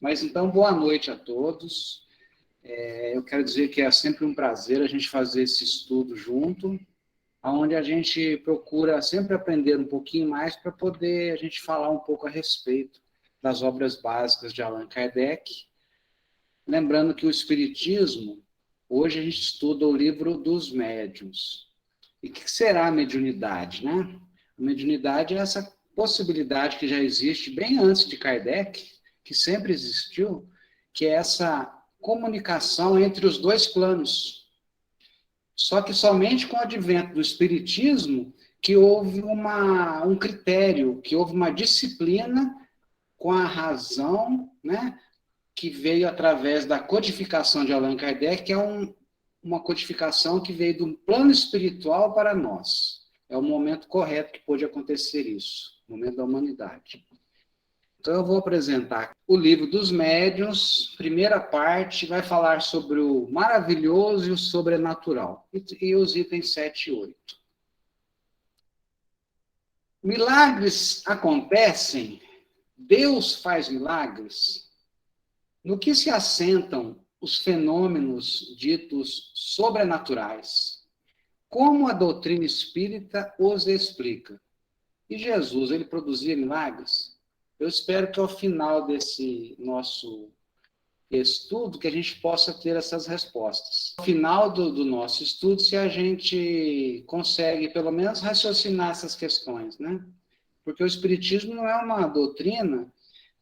Mas então, boa noite a todos. Eu quero dizer que é sempre um prazer a gente fazer esse estudo junto, onde a gente procura sempre aprender um pouquinho mais para poder a gente falar um pouco a respeito das obras básicas de Allan Kardec. Lembrando que o Espiritismo, hoje a gente estuda o livro dos médiuns. E o que será a mediunidade, né? A mediunidade é essa possibilidade que já existe bem antes de Kardec, que sempre existiu, que é essa comunicação entre os dois planos. Só que somente com o advento do Espiritismo que houve um critério, que houve uma disciplina com a razão, né, que veio através da codificação de Allan Kardec, que é uma codificação que veio do plano espiritual para nós. É o momento correto que pôde acontecer isso, o momento da humanidade. Então, eu vou apresentar o livro dos médiuns. Primeira parte vai falar sobre o maravilhoso e o sobrenatural. E os itens 7 e 8. Milagres acontecem? Deus faz milagres? No que se assentam os fenômenos ditos sobrenaturais? Como a doutrina espírita os explica? E Jesus, ele produzia milagres? Eu espero que ao final desse nosso estudo, que a gente possa ter essas respostas. Ao final do nosso estudo, se a gente consegue, pelo menos, raciocinar essas questões, né? Porque o Espiritismo não é uma doutrina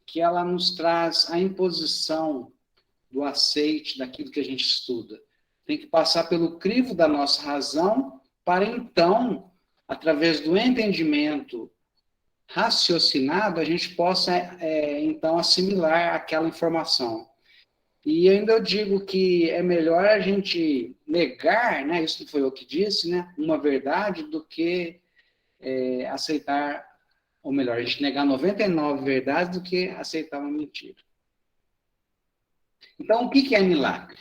que ela nos traz a imposição do aceite daquilo que a gente estuda. Tem que passar pelo crivo da nossa razão para, então, através do entendimento raciocinado, a gente possa, então, assimilar aquela informação. E ainda eu digo que é melhor a gente negar, né, isso foi eu que disse, né, uma verdade, do que aceitar, ou melhor, a gente negar 99 verdades do que aceitar uma mentira. Então, o que é milagre?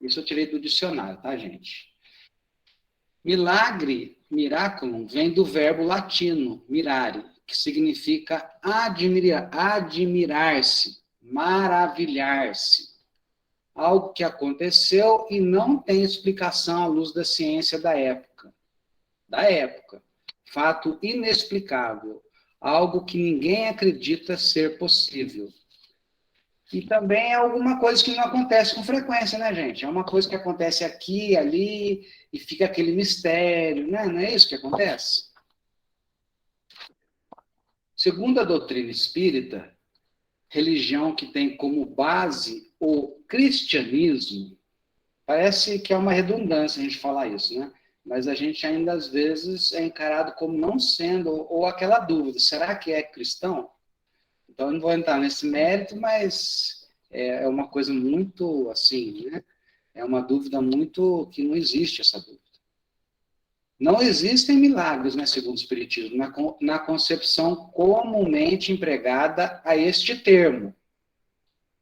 Isso eu tirei do dicionário, tá, gente? Milagre, miraculum, vem do verbo latino, mirare, que significa admirar-se, maravilhar-se. Algo que aconteceu e não tem explicação à luz da ciência da época. Fato inexplicável. Algo que ninguém acredita ser possível. E também é alguma coisa que não acontece com frequência, né, gente? É uma coisa que acontece aqui, ali, e fica aquele mistério, né? Não é isso que acontece? Segundo a doutrina espírita, religião que tem como base o cristianismo, parece que é uma redundância a gente falar isso, né? Mas a gente ainda, às vezes, é encarado como não sendo, ou aquela dúvida, será que é cristão? Então, eu não vou entrar nesse mérito, mas é uma coisa muito, assim, né? É uma dúvida muito, que não existe essa dúvida. Não existem milagres, né, segundo o Espiritismo, na concepção comumente empregada a este termo.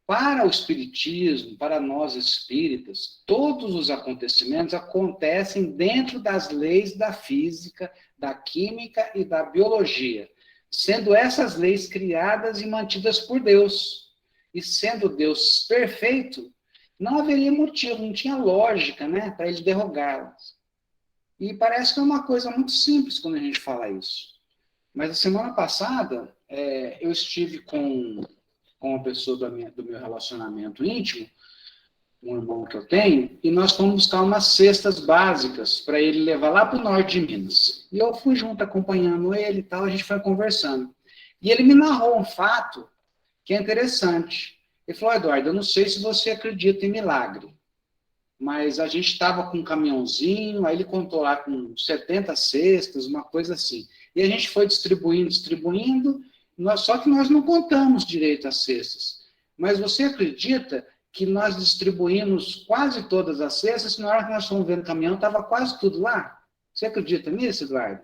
Para o Espiritismo, para nós espíritas, todos os acontecimentos acontecem dentro das leis da física, da química e da biologia, sendo essas leis criadas e mantidas por Deus. E sendo Deus perfeito, não haveria motivo, não tinha lógica, né, para ele derrogá-las. E parece que é uma coisa muito simples quando a gente fala isso. Mas a semana passada, eu estive com uma pessoa do meu relacionamento íntimo, um irmão que eu tenho, e nós fomos buscar umas cestas básicas para ele levar lá para o norte de Minas. E eu fui junto, acompanhando ele e tal, a gente foi conversando. E ele me narrou um fato que é interessante. Ele falou, Eduardo, eu não sei se você acredita em milagre, mas a gente estava com um caminhãozinho, aí ele contou lá com 70 cestas, uma coisa assim. E a gente foi distribuindo, só que nós não contamos direito as cestas. Mas você acredita que nós distribuímos quase todas as cestas, na hora que nós fomos ver no caminhão, estava quase tudo lá? Você acredita nisso, Eduardo?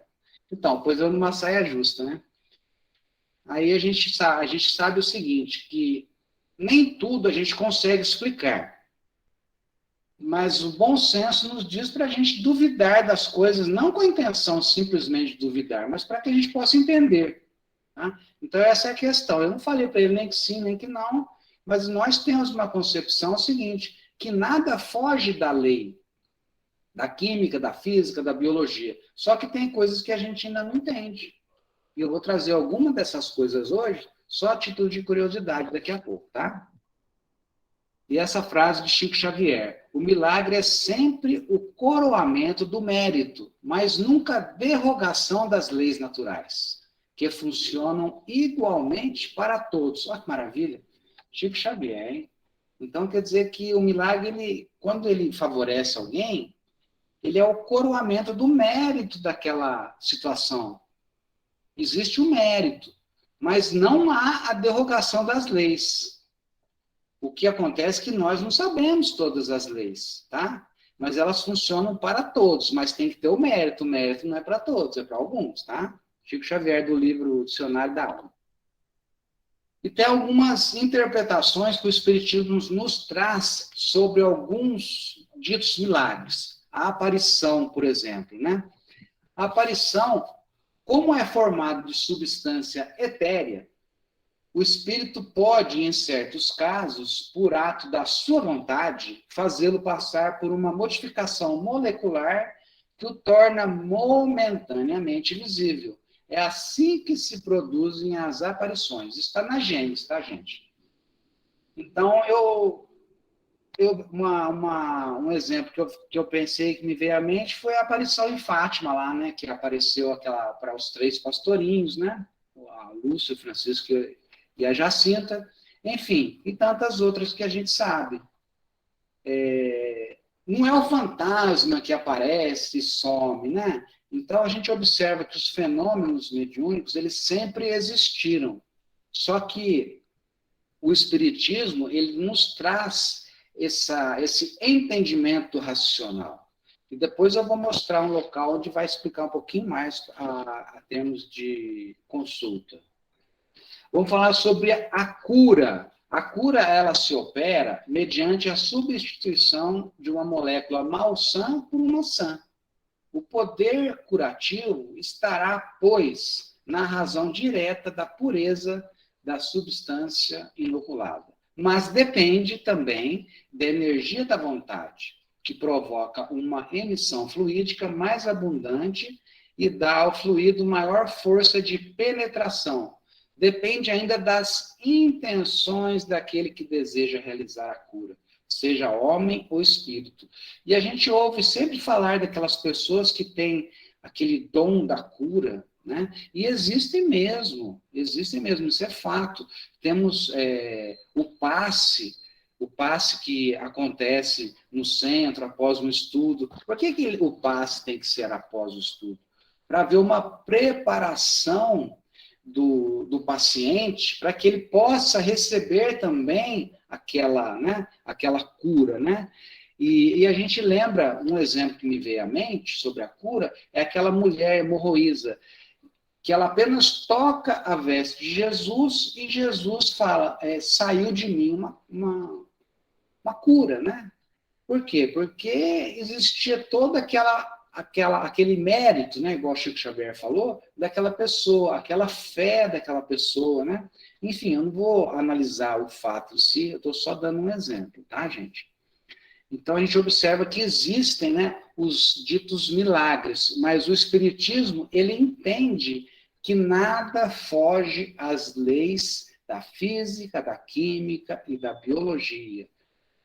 Então, pois eu numa saia justa, né? Aí a gente sabe o seguinte, que nem tudo a gente consegue explicar. Mas o bom senso nos diz para a gente duvidar das coisas, não com a intenção simplesmente de duvidar, mas para que a gente possa entender. Tá? Então, essa é a questão. Eu não falei para ele nem que sim, nem que não. Mas nós temos uma concepção seguinte, que nada foge da lei, da química, da física, da biologia. Só que tem coisas que a gente ainda não entende. E eu vou trazer alguma dessas coisas hoje, só a título de curiosidade daqui a pouco, tá? E essa frase de Chico Xavier: o milagre é sempre o coroamento do mérito, mas nunca a derrogação das leis naturais, que funcionam igualmente para todos. Olha que maravilha! Chico Xavier, hein? Então quer dizer que o milagre, quando ele favorece alguém, ele é o coroamento do mérito daquela situação. Existe o mérito, mas não há a derrogação das leis. O que acontece é que nós não sabemos todas as leis, tá? Mas elas funcionam para todos, mas tem que ter o mérito. O mérito não é para todos, é para alguns, tá? Chico Xavier, do livro Dicionário da Alma. E tem algumas interpretações que o Espiritismo nos traz sobre alguns ditos milagres. A aparição, por exemplo, né? A aparição, como é formado de substância etérea, o espírito pode, em certos casos, por ato da sua vontade, fazê-lo passar por uma modificação molecular que o torna momentaneamente visível. É assim que se produzem as aparições. Está na Gênesis, tá, gente? Então, um exemplo que eu pensei que me veio à mente foi a aparição em Fátima lá, né? Que apareceu aquela para os 3 pastorinhos, né? A Lúcia, o Francisco e a Jacinta, enfim, e tantas outras que a gente sabe. Não é o fantasma que aparece e some, né? Então a gente observa que os fenômenos mediúnicos, eles sempre existiram. Só que o Espiritismo, ele nos traz esse entendimento racional. E depois eu vou mostrar um local onde vai explicar um pouquinho mais a termos de consulta. Vamos falar sobre a cura. A cura, ela se opera mediante a substituição de uma molécula malsã por uma sã. O poder curativo estará, pois, na razão direta da pureza da substância inoculada. Mas depende também da energia da vontade, que provoca uma emissão fluídica mais abundante e dá ao fluido maior força de penetração. Depende ainda das intenções daquele que deseja realizar a cura, seja homem ou espírito. E a gente ouve sempre falar daquelas pessoas que têm aquele dom da cura, né? E existem mesmo, isso é fato. Temos o passe que acontece no centro após um estudo. Por que o passe tem que ser após o estudo? Para haver uma preparação do paciente para que ele possa receber também aquela cura, né? E a gente lembra, um exemplo que me veio à mente sobre a cura, é aquela mulher hemorroísa, que ela apenas toca a veste de Jesus e Jesus fala, saiu de mim uma cura, né? Por quê? Porque existia toda aquele mérito, né, igual o Chico Xavier falou, daquela pessoa, aquela fé daquela pessoa, né? Enfim, eu não vou analisar o fato em si, eu estou só dando um exemplo, tá, gente? Então, a gente observa que existem, né, os ditos milagres, mas o Espiritismo, ele entende que nada foge às leis da física, da química e da biologia,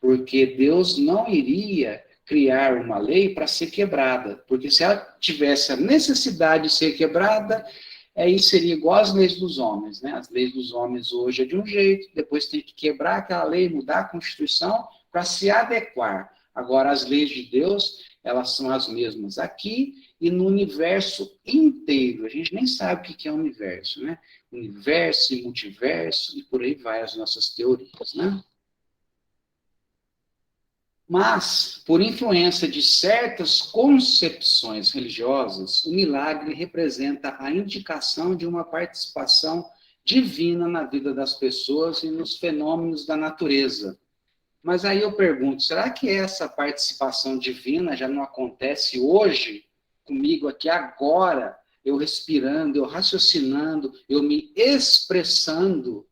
porque Deus não iria criar uma lei para ser quebrada, porque se ela tivesse a necessidade de ser quebrada, aí seria igual às leis dos homens, né? As leis dos homens hoje é de um jeito, depois tem que quebrar aquela lei, mudar a Constituição para se adequar. Agora, as leis de Deus, elas são as mesmas aqui e no universo inteiro. A gente nem sabe o que é o universo, né? Universo e multiverso, e por aí vai as nossas teorias, né? Mas, por influência de certas concepções religiosas, o milagre representa a indicação de uma participação divina na vida das pessoas e nos fenômenos da natureza. Mas aí eu pergunto, será que essa participação divina já não acontece hoje, comigo aqui agora, eu respirando, eu raciocinando, eu me expressando?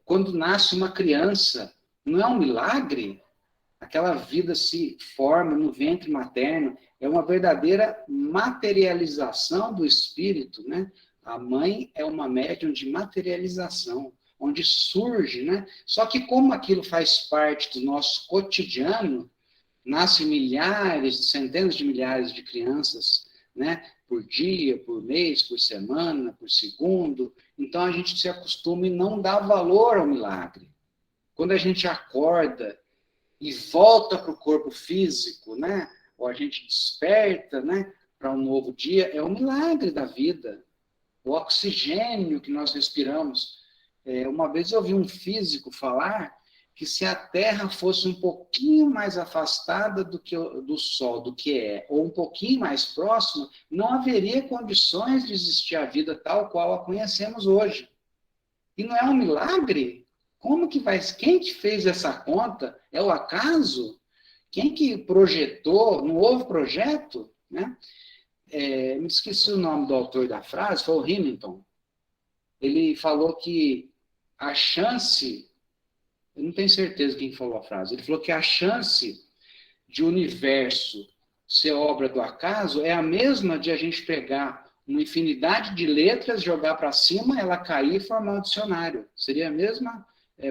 quando nasce uma criança, não é um milagre? Aquela vida se forma no ventre materno, é uma verdadeira materialização do espírito, né? A mãe é uma médium de materialização, onde surge, né? Só que como aquilo faz parte do nosso cotidiano, nascem milhares, centenas de milhares de crianças, né? Por dia, por mês, por semana, por segundo. Então a gente se acostuma e não dá valor ao milagre. Quando a gente acorda e volta para o corpo físico, né? Ou a gente desperta, né? Para um novo dia, é um milagre da vida. O oxigênio que nós respiramos. Uma vez eu ouvi um físico falar que se a Terra fosse um pouquinho mais afastada do Sol, do que é, ou um pouquinho mais próxima, não haveria condições de existir a vida tal qual a conhecemos hoje. E não é um milagre? Como que vai? Quem que fez essa conta? É o acaso? Quem que projetou? Não houve projeto? Né? Me esqueci o nome do autor da frase, foi o Hamilton. Ele falou que a chance, eu não tenho certeza quem falou a frase, ele falou que a chance de o universo ser obra do acaso é a mesma de a gente pegar uma infinidade de letras, jogar para cima, ela cair e formar um dicionário. Seria a mesma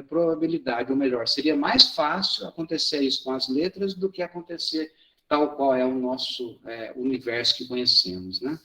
probabilidade, ou melhor, seria mais fácil acontecer isso com as letras do que acontecer tal qual é o nosso universo que conhecemos, né?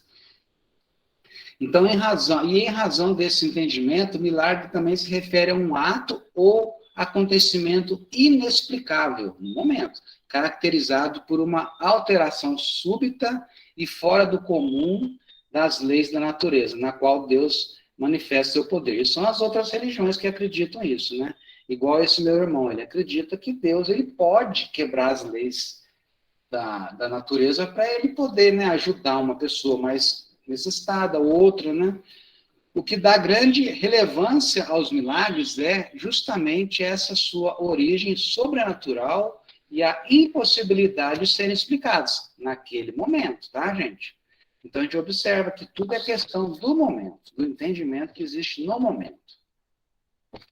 Então, em razão desse entendimento, milagre também se refere a um ato ou acontecimento inexplicável, no momento, caracterizado por uma alteração súbita e fora do comum das leis da natureza, na qual Deus manifesta seu poder. E são as outras religiões que acreditam nisso, né? Igual esse meu irmão, ele acredita que Deus ele pode quebrar as leis da natureza para ele poder, né, ajudar uma pessoa mais necessitada, outra, né? O que dá grande relevância aos milagres é justamente essa sua origem sobrenatural e a impossibilidade de serem explicados naquele momento, tá, gente? Então a gente observa que tudo é questão do momento, do entendimento que existe no momento.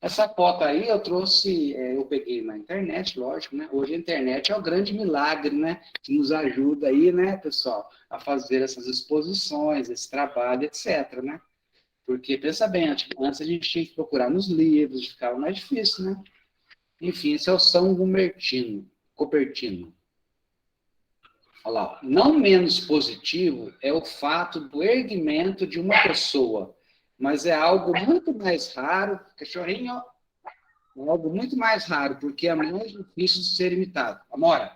Essa foto aí eu trouxe, eu peguei na internet, lógico, né? Hoje a internet é o grande milagre, né? Que nos ajuda aí, né, pessoal, a fazer essas exposições, esse trabalho, etc, né? Porque, pensa bem, antes a gente tinha que procurar nos livros, ficava mais difícil, né? Enfim, esse é o São Cupertino. Olha lá, não menos positivo é o fato do erguimento de uma pessoa, mas é algo muito mais raro, cachorrinho, é algo muito mais raro, porque é mais difícil de ser imitado. Amora,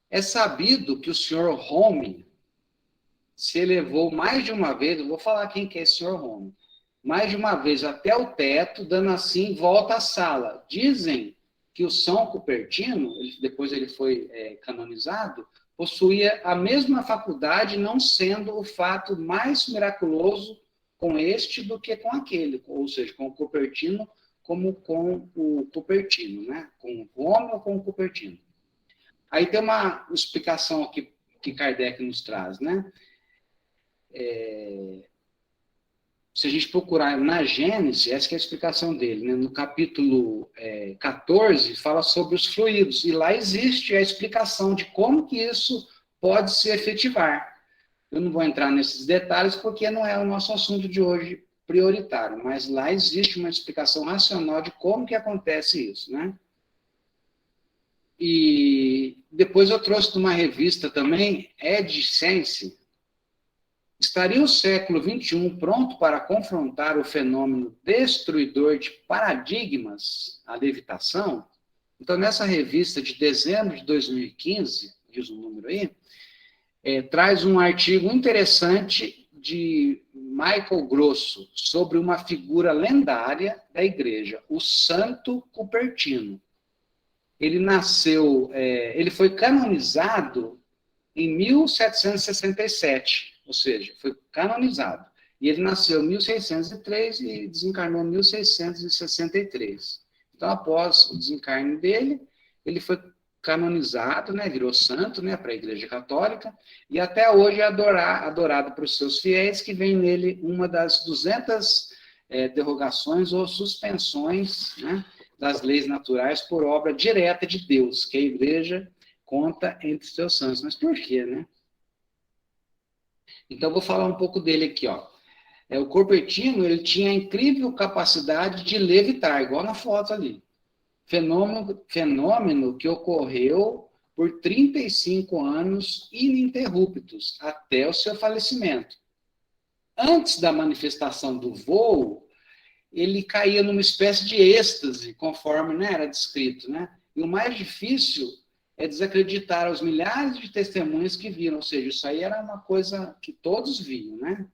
é sabido que o Sr. Home se elevou mais de uma vez, eu vou falar quem que é esse Sr. Home, mais de uma vez até o teto, dando assim volta à sala. Dizem que o São Cupertino, depois ele foi canonizado, possuía a mesma faculdade, não sendo o fato mais miraculoso com este do que com aquele, ou seja, com o Cupertino como com o Cupertino, né? Com o Home ou com o Cupertino. Aí tem uma explicação aqui que Kardec nos traz, né? Se a gente procurar na Gênesis, essa é a explicação dele, né? No capítulo 14, fala sobre os fluidos, e lá existe a explicação de como que isso pode se efetivar. Eu não vou entrar nesses detalhes, porque não é o nosso assunto de hoje prioritário, mas lá existe uma explicação racional de como que acontece isso, né? E depois eu trouxe de uma revista também, Edsense. Estaria o século XXI pronto para confrontar o fenômeno destruidor de paradigmas, a levitação? Então, nessa revista de dezembro de 2015, diz o número aí, traz um artigo interessante de Michael Grosso sobre uma figura lendária da igreja, o Santo Cupertino. Ele nasceu, ele foi canonizado em 1767, ou seja, foi canonizado. E ele nasceu em 1603 e desencarnou em 1663. Então, após o desencarne dele, ele foi canonizado, né, virou santo, né, para a Igreja Católica, e até hoje é adorado por seus fiéis, que vem nele uma das 200 derrogações ou suspensões, né, das leis naturais por obra direta de Deus, que a igreja conta entre seus santos. Mas por quê, né? Então, eu vou falar um pouco dele aqui, ó. O Cupertino, ele tinha a incrível capacidade de levitar, igual na foto ali. Fenômeno que ocorreu por 35 anos ininterruptos, até o seu falecimento. Antes da manifestação do voo, ele caía numa espécie de êxtase, conforme, né, era descrito, né? E o mais difícil é desacreditar os milhares de testemunhas que viram, ou seja, isso aí era uma coisa que todos viam, né?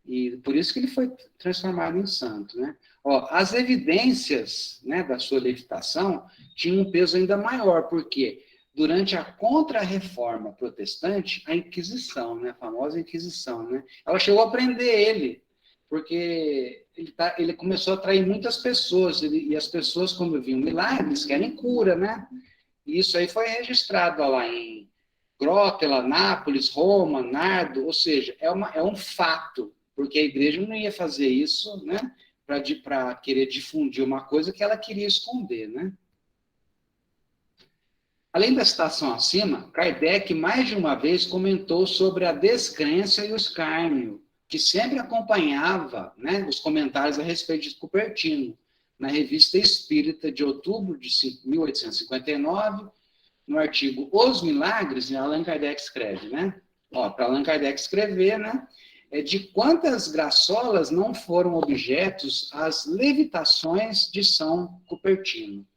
E por isso que ele foi transformado em santo, né? Ó, as evidências, né, da sua levitação tinham um peso ainda maior, porque durante a Contra-Reforma Protestante, a Inquisição, né, a famosa Inquisição, né, ela chegou a prender ele, porque ele começou a atrair muitas pessoas, e as pessoas, quando viam milagres, querem cura, né? E isso aí foi registrado ó, lá em Grotela, Nápoles, Roma, Nardo, ou seja, é um fato, porque a igreja não ia fazer isso, né, para querer difundir uma coisa que ela queria esconder, né? Além da citação acima, Kardec mais de uma vez comentou sobre a descrença e o escárnio, que sempre acompanhava, né, os comentários a respeito de Cupertino, na Revista Espírita de outubro de 1859, no artigo Os Milagres, Allan Kardec escreve, né? Para Allan Kardec escrever, né? De quantas graçolas não foram objetos as levitações de São Cupertino.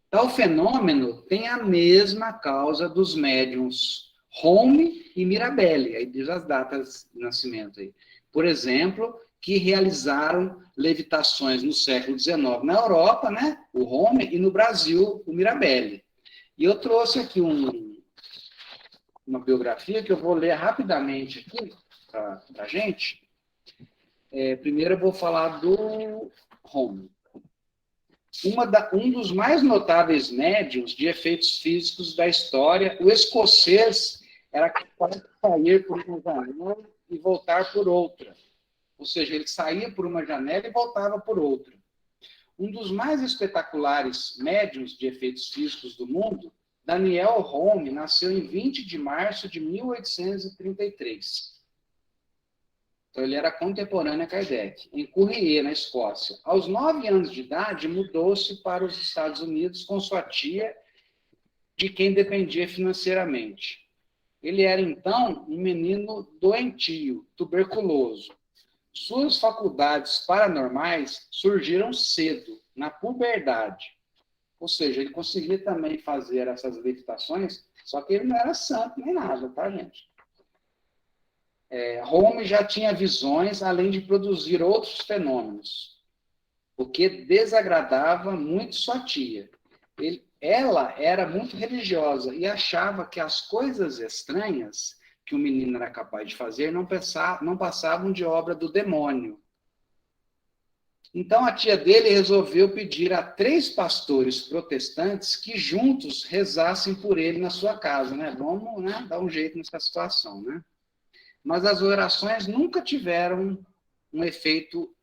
Tal fenômeno tem a mesma causa dos médiuns Home e Mirabelli, aí diz as datas de nascimento aí. Por exemplo, que realizaram levitações no século XIX na Europa, né? O Home, e no Brasil, o Mirabelli. E eu trouxe aqui uma biografia que eu vou ler rapidamente aqui para a gente. Primeiro eu vou falar do Home. Um dos mais notáveis médiuns de efeitos físicos da história, o escocês era capaz de sair por uma janela e voltar por outra. Ou seja, ele saía por uma janela e voltava por outra. Um dos mais espetaculares médiuns de efeitos físicos do mundo, Daniel Home, nasceu em 20 de março de 1833. Então, ele era contemporâneo a Kardec, em Courrier, na Escócia. Aos 9 anos de idade, mudou-se para os Estados Unidos com sua tia, de quem dependia financeiramente. Ele era, então, um menino doentio, tuberculoso. Suas faculdades paranormais surgiram cedo, na puberdade. Ou seja, ele conseguia também fazer essas levitações, só que ele não era santo nem nada, tá, gente? Home já tinha visões, além de produzir outros fenômenos, o que desagradava muito sua tia. Ela era muito religiosa e achava que as coisas estranhas que o menino era capaz de fazer não passavam de obra do demônio. Então a tia dele resolveu pedir a 3 pastores protestantes que juntos rezassem por ele na sua casa, né? Vamos, né, dar um jeito nessa situação, né? Mas as orações nunca tiveram um efeito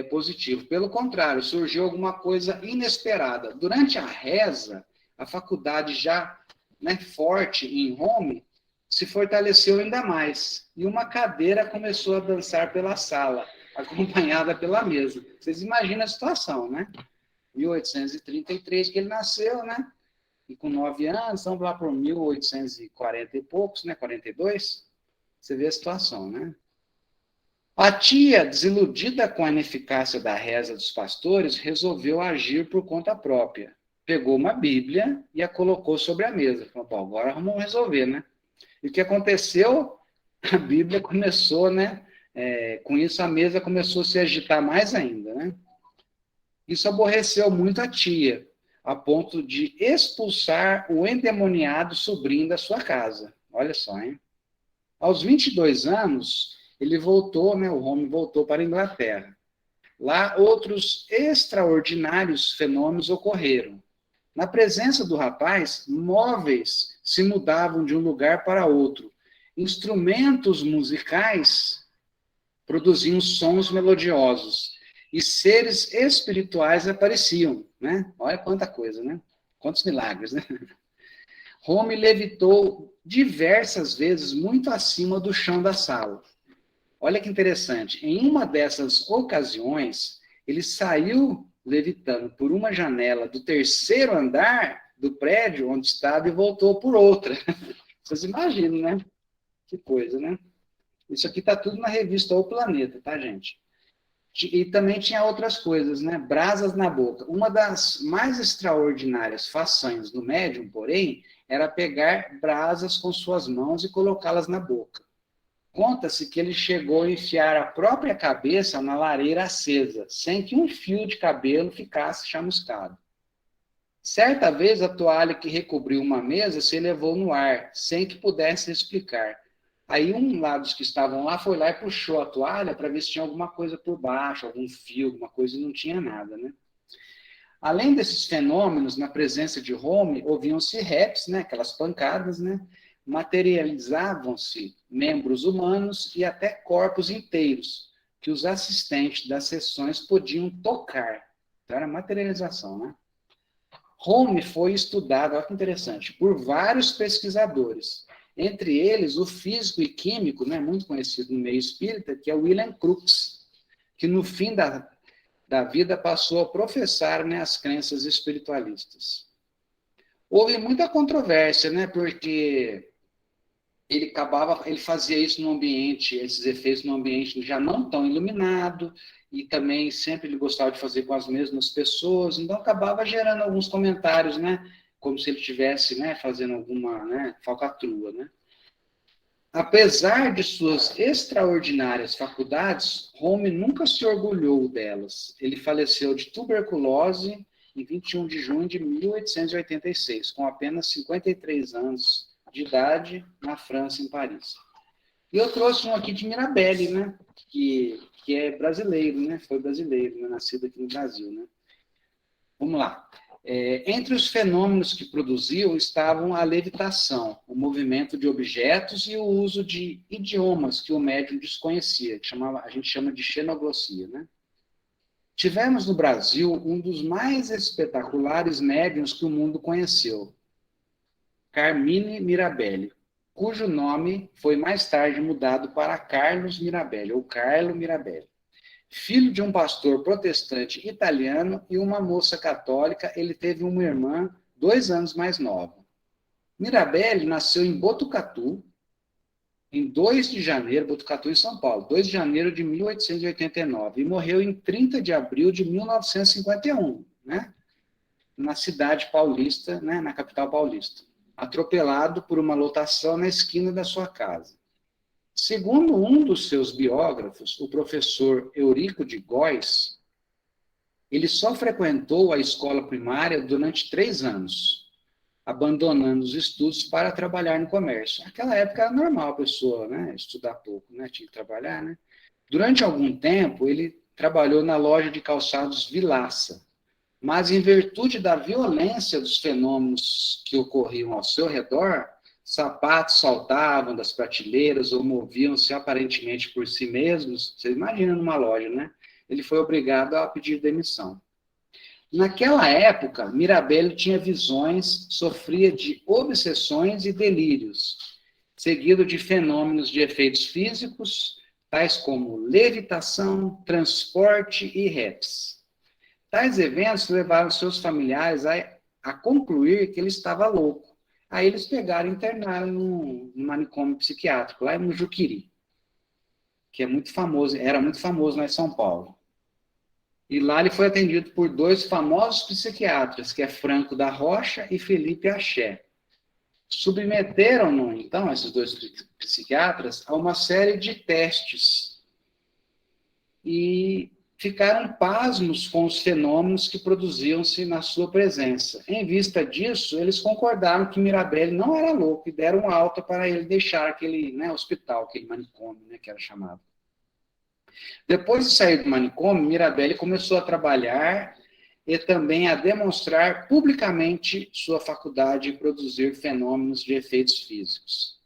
positivo. Pelo contrário, surgiu alguma coisa inesperada. Durante a reza, a faculdade já, né, forte em Home se fortaleceu ainda mais. E uma cadeira começou a dançar pela sala, acompanhada pela mesa. Vocês imaginam a situação, né? 1833 que ele nasceu, né? E com 9 anos, vamos lá por 1840 e poucos, né? 42. Você vê a situação, né? A tia, desiludida com a ineficácia da reza dos pastores, resolveu agir por conta própria. Pegou uma Bíblia e a colocou sobre a mesa. Falou, bom, agora vamos resolver, né? E o que aconteceu? A Bíblia começou, né? Com isso, a mesa começou a se agitar mais ainda, né? Isso aborreceu muito a tia, a ponto de expulsar o endemoniado sobrinho da sua casa. Olha só, hein? Aos 22 anos, ele voltou, né, o Home voltou para a Inglaterra. Lá, outros extraordinários fenômenos ocorreram. Na presença do rapaz, móveis se mudavam de um lugar para outro. Instrumentos musicais produziam sons melodiosos. e seres espirituais apareciam, né? Olha quanta coisa, né? Quantos milagres, né? Home levitou diversas vezes muito acima do chão da sala. Olha que interessante. Em uma dessas ocasiões, ele saiu levitando por uma janela do terceiro andar do prédio onde estava e voltou por outra. Vocês imaginam, né? Que coisa, né? Isso aqui está tudo na revista O Planeta, tá, gente? E também tinha outras coisas, né? Brasas na boca. Uma das mais extraordinárias façanhas do médium, porém, era pegar brasas com suas mãos e colocá-las na boca. Conta-se que ele chegou a enfiar a própria cabeça na lareira acesa, sem que um fio de cabelo ficasse chamuscado. Certa vez, a toalha que recobriu uma mesa se elevou no ar, sem que pudesse explicar. Aí um lá dos que estavam lá foi lá e puxou a toalha para ver se tinha alguma coisa por baixo, algum fio, alguma coisa, e não tinha nada, né? Além desses fenômenos, na presença de Home, ouviam-se raps, né, aquelas pancadas, né? Materializavam-se membros humanos e até corpos inteiros, que os assistentes das sessões podiam tocar. Então, era materialização, né? Home foi estudado, olha que interessante, por vários pesquisadores. Entre eles, o físico e químico, né, muito conhecido no meio espírita, que é William Crookes, que no fim da vida passou a professar, né, as crenças espiritualistas. Houve muita controvérsia, né, porque ele fazia isso num ambiente, esses efeitos num ambiente já não tão iluminado, e também sempre ele gostava de fazer com as mesmas pessoas, então acabava gerando alguns comentários, né, como se ele estivesse, né, fazendo alguma, né, falcatrua, né. Apesar de suas extraordinárias faculdades, Home nunca se orgulhou delas. Ele faleceu de tuberculose em 21 de junho de 1886, com apenas 53 anos de idade, na França, em Paris. E eu trouxe um aqui de Mirabelli, né? Que é brasileiro, né? Foi brasileiro, né? Nascido aqui no Brasil, né? Vamos lá. Entre os fenômenos que produziam estavam a levitação, o movimento de objetos e o uso de idiomas que o médium desconhecia, que a gente chama de xenoglossia, né? Tivemos no Brasil um dos mais espetaculares médiuns que o mundo conheceu, Carmine Mirabelli, cujo nome foi mais tarde mudado para Carlos Mirabelli, ou Carlo Mirabelli. Filho de um pastor protestante italiano e uma moça católica, ele teve uma irmã 2 anos mais nova. Mirabelli nasceu em Botucatu, em 2 de janeiro, Botucatu em São Paulo, 2 de janeiro de 1889, e morreu em 30 de abril de 1951, né? Na cidade paulista, né? Na capital paulista, atropelado por uma lotação na esquina da sua casa. Segundo um dos seus biógrafos, o professor Eurico de Góes, ele só frequentou a escola primária durante 3 anos, abandonando os estudos para trabalhar no comércio. Naquela época era normal a pessoa, né, estudar pouco, né, tinha que trabalhar, né? Durante algum tempo, ele trabalhou na loja de calçados Vilaça, mas em virtude da violência dos fenômenos que ocorriam ao seu redor, sapatos saltavam das prateleiras ou moviam-se aparentemente por si mesmos. Você imagina numa loja, né? Ele foi obrigado a pedir demissão. Naquela época, Mirabelli tinha visões, sofria de obsessões e delírios, seguido de fenômenos de efeitos físicos, tais como levitação, transporte e raps. Tais eventos levaram seus familiares a concluir que ele estava louco. Aí eles pegaram e internaram num manicômio psiquiátrico, lá no Juqueri, que é muito famoso, era muito famoso lá em São Paulo. E lá ele foi atendido por 2 famosos psiquiatras, que é Franco da Rocha e Felipe Axé. Submeteram-no, então, esses 2 psiquiatras, a uma série de testes. E ficaram pasmos com os fenômenos que produziam-se na sua presença. Em vista disso, eles concordaram que Mirabelli não era louco e deram alta para ele deixar aquele, né, hospital, aquele manicômio, né, que era chamado. Depois de sair do manicômio, Mirabelli começou a trabalhar e também a demonstrar publicamente sua faculdade de produzir fenômenos de efeitos físicos.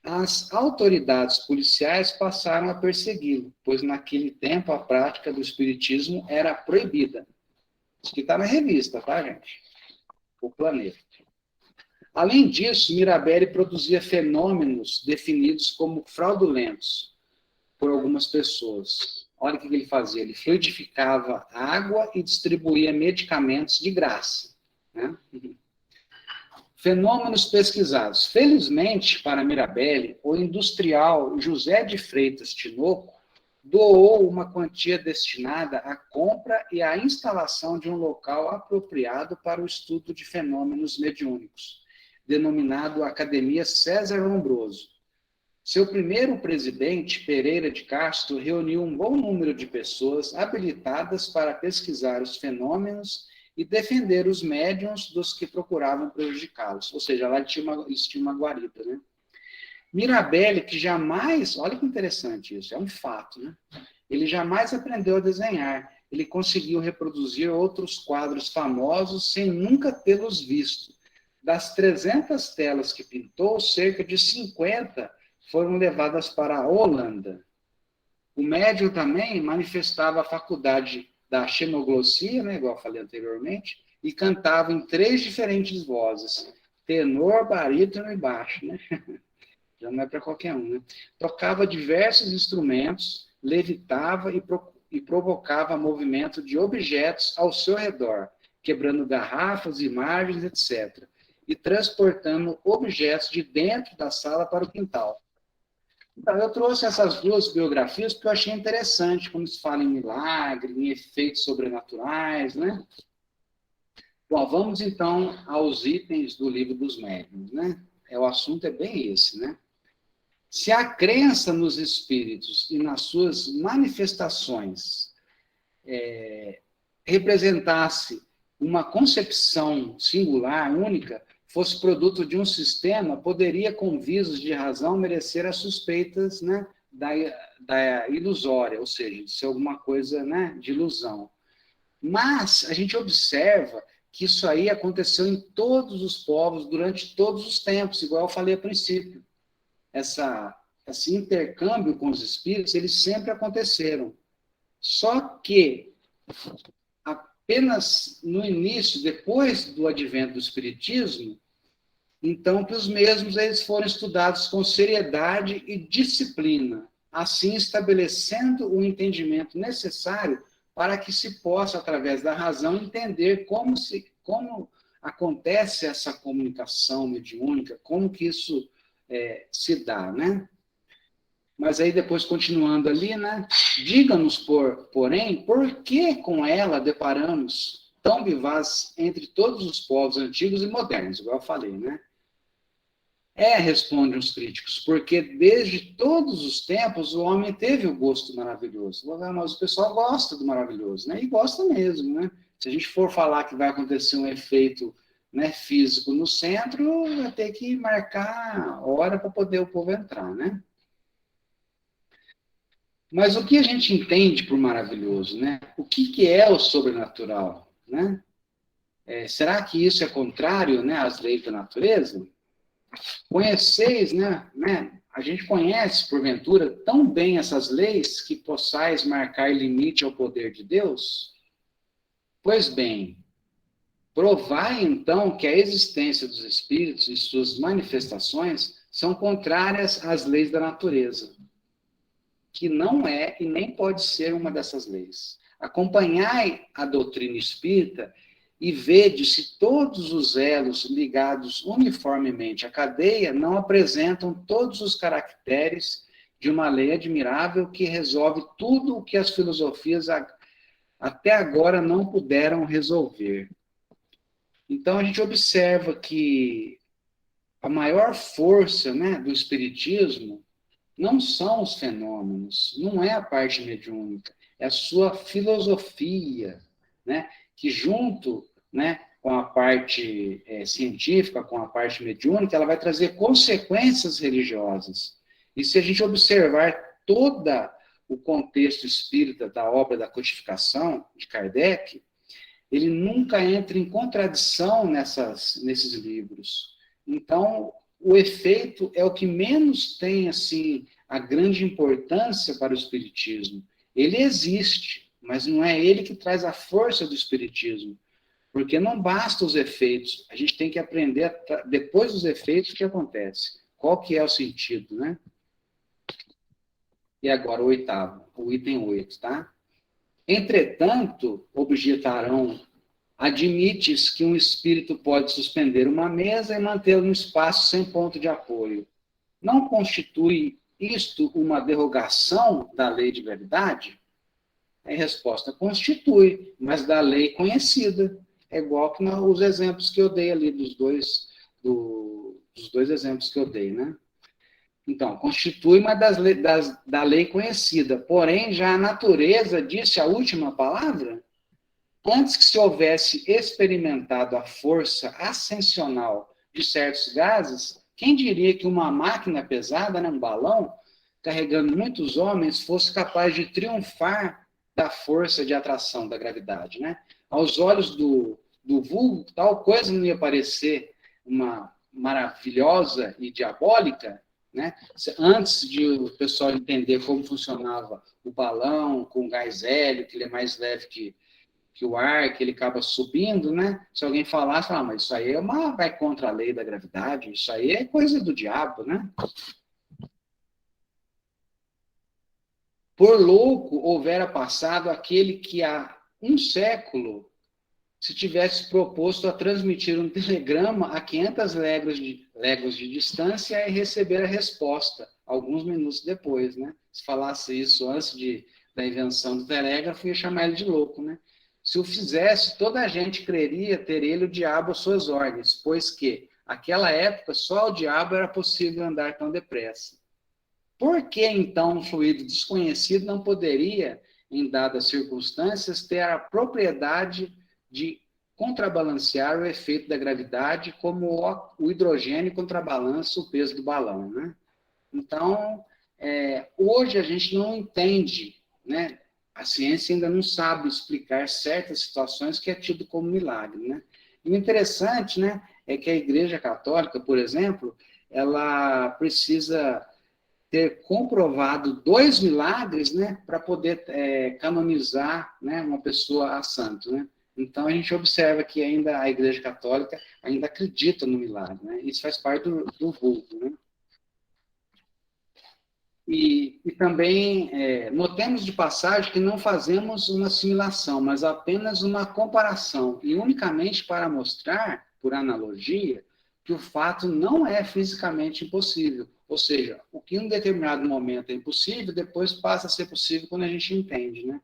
as autoridades policiais passaram a persegui-lo, pois naquele tempo a prática do espiritismo era proibida. Isso que está na revista, tá, gente? O Planeta. Além disso, Mirabelli produzia fenômenos definidos como fraudulentos por algumas pessoas. Olha o que ele fazia. Ele fluidificava água e distribuía medicamentos de graça, né? Fenômenos pesquisados. Felizmente, para Mirabelli, o industrial José de Freitas Tinoco doou uma quantia destinada à compra e à instalação de um local apropriado para o estudo de fenômenos mediúnicos, denominado Academia César Lombroso. Seu primeiro presidente, Pereira de Castro, reuniu um bom número de pessoas habilitadas para pesquisar os fenômenos e defender os médiuns dos que procuravam prejudicá-los. Ou seja, lá eles tinham uma guarida, né? Mirabelli, que jamais, olha que interessante isso, é um fato, né? Ele jamais aprendeu a desenhar. Ele conseguiu reproduzir outros quadros famosos sem nunca tê-los visto. Das 300 telas que pintou, cerca de 50 foram levadas para a Holanda. O médium também manifestava a faculdade da xenoglossia, né, igual eu falei anteriormente, e cantava em 3 diferentes vozes, tenor, barítono e baixo, né? Já não é para qualquer um, né? Tocava diversos instrumentos, levitava e provocava movimento de objetos ao seu redor, quebrando garrafas, imagens, etc., e transportando objetos de dentro da sala para o quintal. Então, eu trouxe essas 2 biografias porque eu achei interessante quando se fala em milagre, em efeitos sobrenaturais, né? Bom, vamos então aos itens do livro dos médiuns, né? O assunto é bem esse, né? Se a crença nos espíritos e nas suas manifestações representasse uma concepção singular, única, fosse produto de um sistema, poderia, com visos de razão, merecer as suspeitas, né, da ilusória, ou seja, de ser alguma coisa, né, de ilusão. Mas a gente observa que isso aí aconteceu em todos os povos, durante todos os tempos, igual eu falei a princípio. Esse intercâmbio com os espíritos, eles sempre aconteceram. Só que apenas no início, depois do advento do espiritismo, então que os mesmos eles foram estudados com seriedade e disciplina, assim estabelecendo o entendimento necessário para que se possa, através da razão, entender como acontece essa comunicação mediúnica, como que isso se dá, né? Mas aí depois, continuando ali, né? Diga-nos, porém, por que com ela deparamos tão vivaz entre todos os povos antigos e modernos, igual eu falei, né? Respondem os críticos, porque desde todos os tempos o homem teve o gosto maravilhoso. Mas o pessoal gosta do maravilhoso, né? E gosta mesmo, né? Se a gente for falar que vai acontecer um efeito, né, físico no centro, vai ter que marcar hora para poder o povo entrar, né? Mas o que a gente entende por maravilhoso, né? O que é o sobrenatural, né? Será que isso é contrário, né, às leis da natureza? Conheceis, né? A gente conhece, porventura, tão bem essas leis que possais marcar limite ao poder de Deus? Pois bem, provai então que a existência dos espíritos e suas manifestações são contrárias às leis da natureza, que não é e nem pode ser uma dessas leis. Acompanhai a doutrina espírita e vede se todos os elos ligados uniformemente à cadeia não apresentam todos os caracteres de uma lei admirável que resolve tudo o que as filosofias até agora não puderam resolver. Então, a gente observa que a maior força, né, do espiritismo não são os fenômenos, não é a parte mediúnica, é a sua filosofia, né, que junto, né, com a parte científica, com a parte mediúnica, ela vai trazer consequências religiosas. E se a gente observar todo o contexto espírita da obra da codificação de Kardec, ele nunca entra em contradição nesses livros. Então, o efeito é o que menos tem, assim, a grande importância para o espiritismo. Ele existe, mas não é ele que traz a força do espiritismo. Porque não basta os efeitos, a gente tem que aprender, depois dos efeitos, o que acontece. Qual que é o sentido, né? E agora o oitavo, o item 8, tá? Entretanto, objetarão, admites que um espírito pode suspender uma mesa e mantê-lo no espaço sem ponto de apoio. Não constitui isto uma derrogação da lei de verdade? A resposta constitui, mas da lei conhecida. É igual que os exemplos que eu dei ali, dos dois exemplos que eu dei, né? Então, constitui uma da lei conhecida. Porém, já a natureza disse a última palavra? Antes que se houvesse experimentado a força ascensional de certos gases, quem diria que uma máquina pesada, né, um balão, carregando muitos homens, fosse capaz de triunfar da força de atração da gravidade, né? Aos olhos do vulgo, tal coisa não ia parecer uma maravilhosa e diabólica, né? Antes de o pessoal entender como funcionava o balão com gás hélio, que ele é mais leve que o ar, que ele acaba subindo, né? Se alguém falasse, mas isso aí vai contra a lei da gravidade, isso aí é coisa do diabo, né? Por louco houvera passado aquele que há um século se tivesse proposto a transmitir um telegrama a 500 léguas de distância e receber a resposta alguns minutos depois, né? Se falasse isso antes da invenção do telégrafo, ia chamar ele de louco, né? Se o fizesse, toda a gente creria ter ele o diabo às suas ordens, pois que, naquela época, só ao diabo era possível andar tão depressa. Por que, então, um fluido desconhecido não poderia, em dadas circunstâncias, ter a propriedade de contrabalancear o efeito da gravidade, como o hidrogênio contrabalança o peso do balão, né? Então, hoje a gente não entende, né? A ciência ainda não sabe explicar certas situações que é tido como milagre, né? E o interessante, né, é que a Igreja Católica, por exemplo, ela precisa ter comprovado 2 milagres, né, para poder canonizar, né, uma pessoa a santo, né? Então a gente observa que ainda a Igreja Católica ainda acredita no milagre, né? Isso faz parte do vulgo, né? E também notemos de passagem que não fazemos uma assimilação, mas apenas uma comparação, e unicamente para mostrar, por analogia, que o fato não é fisicamente impossível. Ou seja, o que em um determinado momento é impossível, depois passa a ser possível quando a gente entende, né?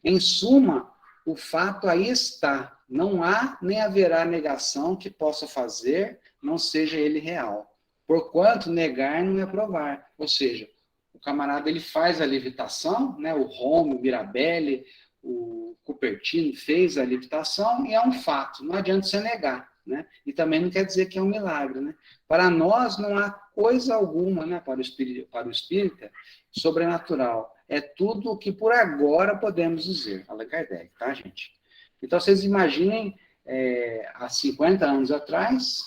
Em suma, o fato aí está. Não há nem haverá negação que possa fazer, não seja ele real. Porquanto negar não é provar. Ou seja, o camarada ele faz a levitação, né? O Home, o Mirabelli, o Cupertino fez a levitação e é um fato. Não adianta você negar, né? E também não quer dizer que é um milagre, né? Para nós não há coisa alguma, né? Para o espírita sobrenatural. É tudo o que por agora podemos dizer. Allan Kardec, tá, gente? Então, vocês imaginem, há 50 anos atrás,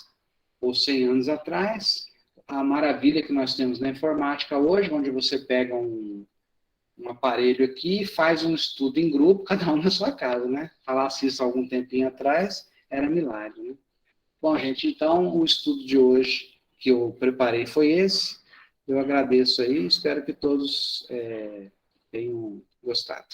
ou 100 anos atrás, a maravilha que nós temos na informática hoje, onde você pega um aparelho aqui e faz um estudo em grupo, cada um na sua casa, né? Falasse isso algum tempinho atrás, era milagre, né? Bom, gente, então o estudo de hoje que eu preparei foi esse. Eu agradeço aí, espero que todos tenham gostado.